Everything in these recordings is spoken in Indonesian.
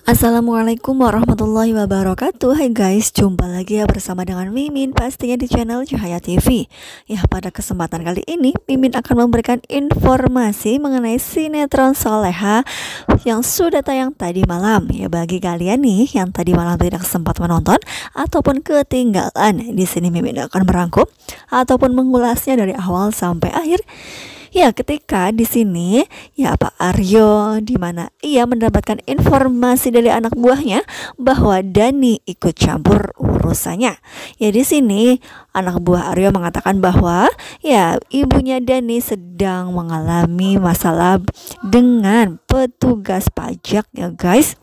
Assalamualaikum warahmatullahi wabarakatuh. Hai guys, jumpa lagi ya bersama dengan Mimin, pastinya di channel Cahaya TV. Ya, pada kesempatan kali ini Mimin akan memberikan informasi mengenai sinetron Soleha yang sudah tayang tadi malam. Ya, bagi kalian nih yang tadi malam tidak sempat menonton ataupun ketinggalan, di sini Mimin akan merangkum ataupun mengulasnya dari awal sampai akhir. Ya, ketika di sini ya Pak Aryo, di mana ia mendapatkan informasi dari anak buahnya bahwa Dani ikut campur urusannya. Ya, di sini anak buah Aryo mengatakan bahwa ya ibunya Dani sedang mengalami masalah dengan petugas pajak ya guys.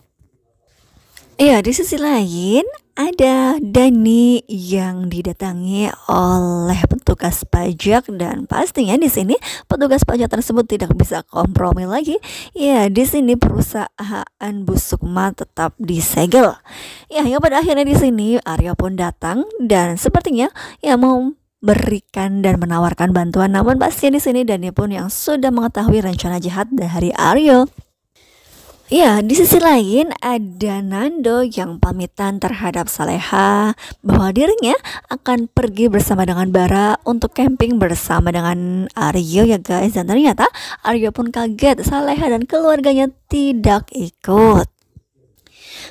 Ya, di sisi lain ada Dani yang didatangi oleh petugas pajak dan pastinya di sini petugas pajak tersebut tidak bisa kompromi lagi. Ya, di sini perusahaan Bu Sukma tetap disegel. Ya, yang pada akhirnya di sini Aryo pun datang dan sepertinya ya mau berikan dan menawarkan bantuan, namun pastinya di sini Dani pun yang sudah mengetahui rencana jahat dari Aryo. Ya, di sisi lain ada Nando yang pamitan terhadap Soleha bahwa dirinya akan pergi bersama dengan Bara untuk camping bersama dengan Aryo ya guys. Dan ternyata Aryo pun kaget Soleha dan keluarganya tidak ikut.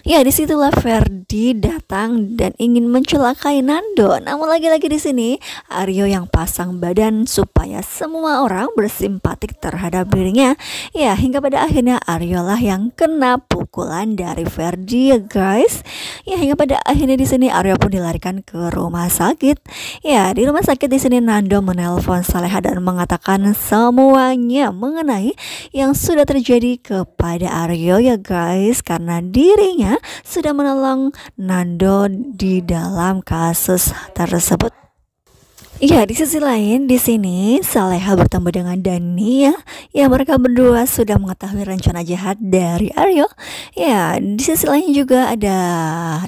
Ya, disitulah Ferdi datang dan ingin mencelakai Nando. Namun lagi-lagi di sini Aryo yang pasang badan supaya semua orang bersimpatik terhadap dirinya. Ya, hingga pada akhirnya Aryo lah yang kena pukulan dari Ferdi ya guys. Ya, hingga pada akhirnya di sini Aryo pun dilarikan ke rumah sakit. Ya, di rumah sakit di sini Nando menelpon Soleha dan mengatakan semuanya mengenai yang sudah terjadi kepada Aryo ya guys, karena dirinya sudah menolong Nando di dalam kasus tersebut. Iya, di sisi lain di sini Soleha bertemu dengan Dani ya. Ya, mereka berdua sudah mengetahui rencana jahat dari Aryo. Ya, di sisi lain juga ada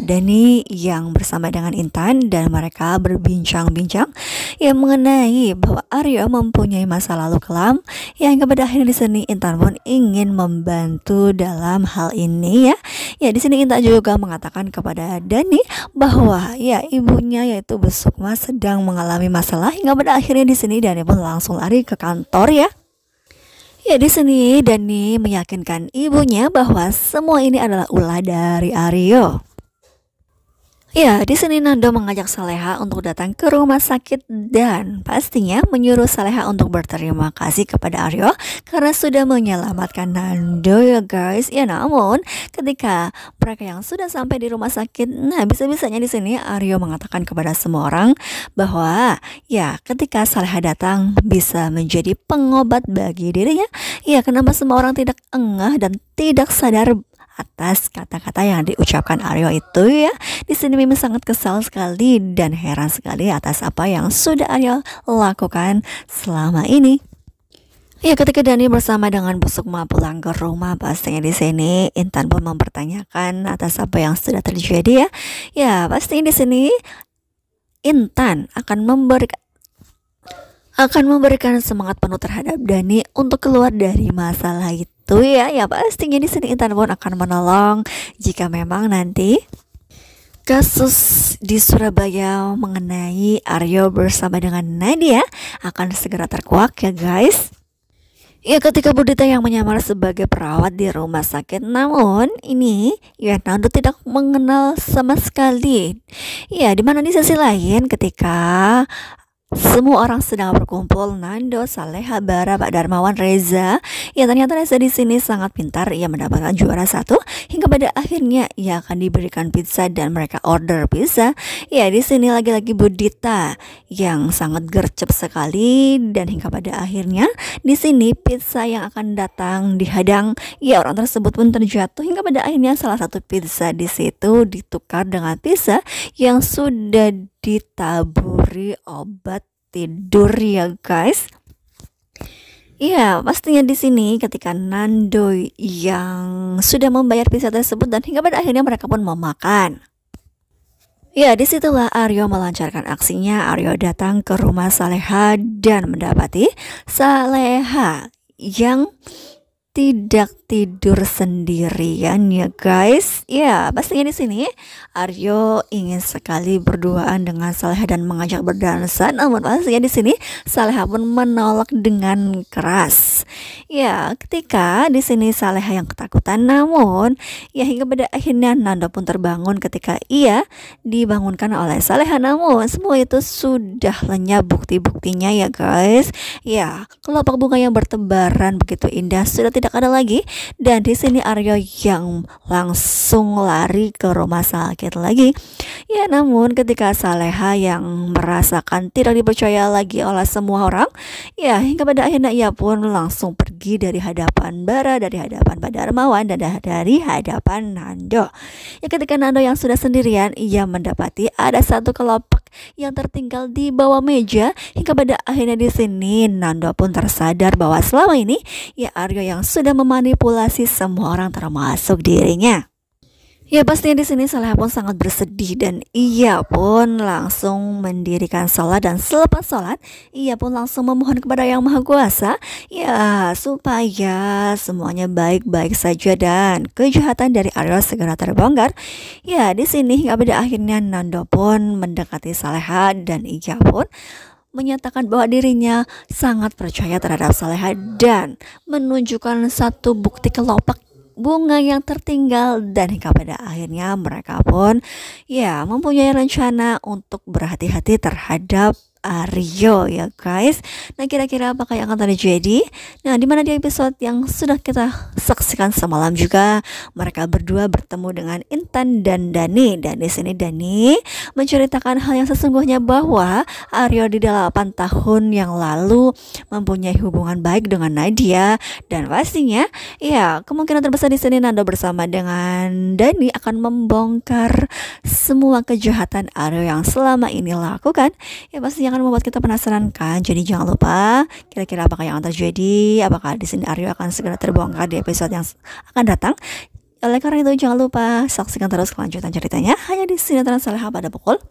Dani yang bersama dengan Intan dan mereka berbincang-bincang ya mengenai bahwa Aryo mempunyai masa lalu kelam. Ya, hingga pada akhirnya di sini Intan pun ingin membantu dalam hal ini ya. Ya, di sini Intan juga mengatakan kepada Dani bahwa ya ibunya yaitu Bu Sukma sedang mengalami masalah, hingga pada akhirnya di sini Dani pun langsung lari ke kantor ya. Ya, di sini Dani meyakinkan ibunya bahwa semua ini adalah ulah dari Aryo. Ya, di sini Nando mengajak Soleha untuk datang ke rumah sakit dan pastinya menyuruh Soleha untuk berterima kasih kepada Aryo karena sudah menyelamatkan Nando ya guys. Ya, namun ketika mereka yang sudah sampai di rumah sakit, nah bisa-bisanya di sini Aryo mengatakan kepada semua orang bahwa ya ketika Soleha datang bisa menjadi pengobat bagi dirinya. Ya, kenapa semua orang tidak engah dan tidak sadar atas kata-kata yang diucapkan Aryo itu ya. Di sini Mimin sangat kesal sekali dan heran sekali atas apa yang sudah Aryo lakukan selama ini. Ya, ketika Dani bersama dengan Bu Sukma pulang ke rumah, pastinya di sini Intan pun mempertanyakan atas apa yang sudah terjadi ya. Ya, pastinya di sini Intan akan memberikan semangat penuh terhadap Dani untuk keluar dari masalah itu ya. Ya, pastinya di sini Intan pun akan menolong jika memang nanti kasus di Surabaya mengenai Aryo bersama dengan Nadia akan segera terkuak ya guys. Ya, ketika Budita yang menyamar sebagai perawat di rumah sakit, namun ini ya Nando tidak mengenal sama sekali. Ya, dimana di sisi lain ketika semua orang sedang berkumpul, Nando, Soleha, Bara, Pak Darmawan, Reza. Ya, ternyata Reza di sini sangat pintar. Ia mendapatkan juara 1 hingga pada akhirnya ia akan diberikan pizza dan mereka order pizza. Ya, di sini lagi-lagi Budita yang sangat gercep sekali dan hingga pada akhirnya di sini pizza yang akan datang dihadang. Ya, orang tersebut pun terjatuh hingga pada akhirnya salah satu pizza di situ ditukar dengan pizza yang sudah ditaburi obat tidur ya guys. Ya, pastinya di sini ketika Nando yang sudah membayar pizza tersebut dan hingga pada akhirnya mereka pun memakan. Ya, disitulah Aryo melancarkan aksinya. Aryo datang ke rumah Soleha dan mendapati Soleha yang tidak tidur sendirian ya guys. Ya, pastinya di sini Aryo ingin sekali berduaan dengan Saleha dan mengajak berdansa. Namun pastinya di sini Saleha pun menolak dengan keras. Ya, ketika di sini Saleha yang ketakutan, namun ya hingga pada akhirnya Nando pun terbangun ketika ia dibangunkan oleh Saleha. Namun semua itu sudah lenyap bukti-buktinya ya guys. Ya, kelopak bunga yang bertebaran begitu indah sudah tidak ada lagi, dan di sini Aryo yang langsung lari ke rumah sakit lagi. Ya, namun ketika Saleha yang merasakan tidak dipercaya lagi oleh semua orang, ya hingga pada akhirnya ia pun langsung pergi dari hadapan Bara, dari hadapan Pak Darmawan, dan dari hadapan Nando. Ya, ketika Nando yang sudah sendirian, ia mendapati ada satu kelopak yang tertinggal di bawah meja. Hingga pada akhirnya di sini Nando pun tersadar bahwa selama ini ya Aryo yang sudah memanipulasi semua orang termasuk dirinya. Ya, pastinya di sini Saleha pun sangat bersedih, dan ia pun langsung mendirikan sholat, dan selepas sholat ia pun langsung memohon kepada Yang Maha Kuasa ya supaya semuanya baik-baik saja dan kejahatan dari Aryo segera terbongkar. Ya, di sini hingga pada akhirnya Nando pun mendekati Saleha, dan ia pun menyatakan bahwa dirinya sangat percaya terhadap Saleha dan menunjukkan satu bukti kelopak bunga yang tertinggal, dan hingga pada akhirnya mereka pun ya mempunyai rencana untuk berhati-hati terhadap Aryo ya guys. Nah, kira-kira apakah yang akan terjadi? Nah, dimana di episode yang sudah kita saksikan semalam juga mereka berdua bertemu dengan Intan dan Dani, dan di sini Dani menceritakan hal yang sesungguhnya bahwa Aryo di 8 tahun yang lalu mempunyai hubungan baik dengan Nadia, dan pastinya ya kemungkinan terbesar di sini Nando bersama dengan Dani akan membongkar semua kejahatan Aryo yang selama ini lakukan. Ya, pastinya akan membuat kita penasaran kan. Jadi jangan lupa kira-kira apakah yang akan terjadi, apakah di sini Aryo akan segera terbongkar di episode yang akan datang. Oleh karena itu jangan lupa saksikan terus kelanjutan ceritanya hanya di sinetron Saleha pada pukul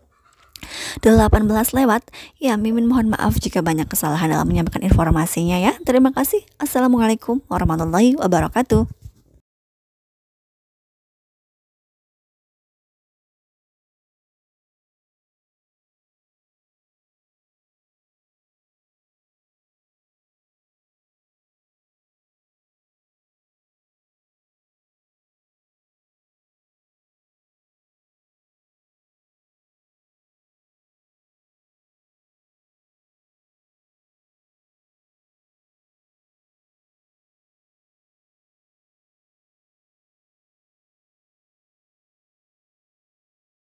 18 lewat. Ya, Mimin mohon maaf jika banyak kesalahan dalam menyampaikan informasinya ya. Terima kasih. Assalamualaikum warahmatullahi wabarakatuh.